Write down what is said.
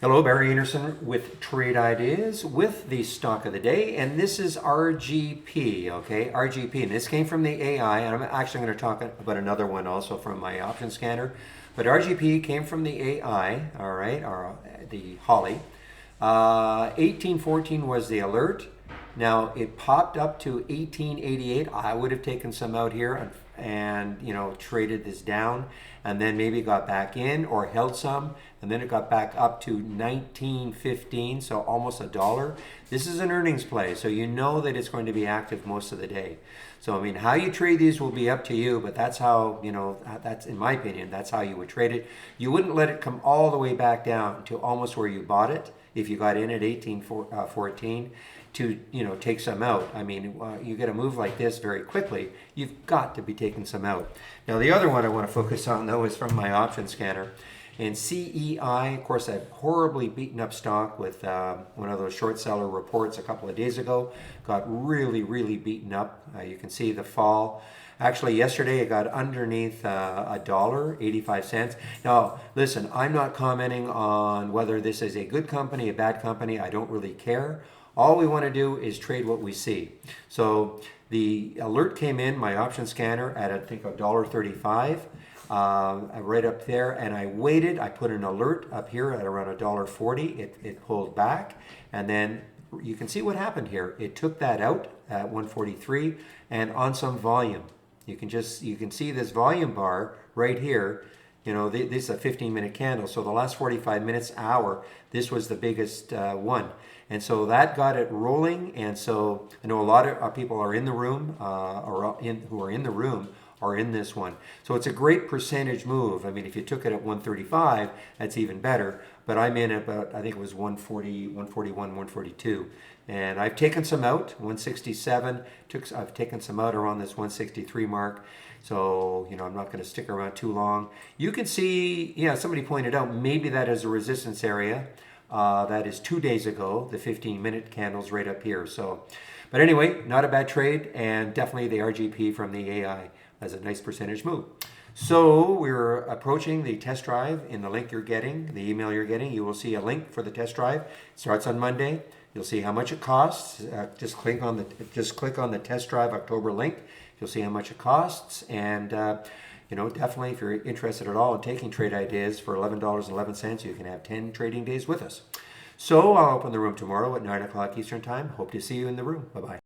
Hello, Barry Anderson with Trade Ideas with the stock of the day, and this is RGP, okay? RGP, and this came from the AI, and I'm actually going to talk about another one also from my option scanner, but RGP came from the AI, all right, or the Holly. 1814 was the alert. Now it popped up to 1888. I would have taken some out here and traded this down, and then maybe got back in or held some, and then it got back up to 1915, so almost $1. This is an earnings play, so you know that it's going to be active most of the day. So I mean, how you trade these will be up to you, but that's how, that's, in my opinion, that's how you would trade it. You wouldn't let it come all the way back down to almost where you bought it if you got in at 1814 to take some out. I mean, you get a move like this very quickly, you've got to be taking some out. Now the other one I want to focus on though is from my option scanner. And CEI, of course, a horribly beaten up stock with one of those short seller reports a couple of days ago. Got really beaten up. You can see the fall. Actually, yesterday it got underneath $1.85. Now, listen, I'm not commenting on whether this is a good company, a bad company. I don't really care. All we want to do is trade what we see. So the alert came in, my option scanner, at I think $1.35. Right up there, and I waited. I put an alert up here at around $1.40. It pulled back, and then you can see what happened here. It took that out at 143 and on some volume. You can see this volume bar right here. This is a 15-minute candle, so the last 45 minutes, hour, this was the biggest one. And so that got it rolling, and so I know a lot of people are in the room, who are in the room are in this one. So it's a great percentage move. I mean, if you took it at 135, that's even better. But I'm in about, I think it was 140, 141, 142. And I've taken some out, 167. I've taken some out around this 163 mark. So, I'm not going to stick around too long. You can see, somebody pointed out, maybe that is a resistance area. That is 2 days ago, the 15-minute candles right up here. So, but anyway, not a bad trade, and definitely the RGP from the AI as a nice percentage move. So we're approaching the test drive in the link you're getting, the email you're getting. You will see a link for the test drive. It starts on Monday. You'll see how much it costs. Just click on the test drive October link. You'll see how much it costs, and definitely if you're interested at all in taking trade ideas for $11.11, you can have 10 trading days with us. So I'll open the room tomorrow at 9 o'clock Eastern Time. Hope to see you in the room. Bye-bye.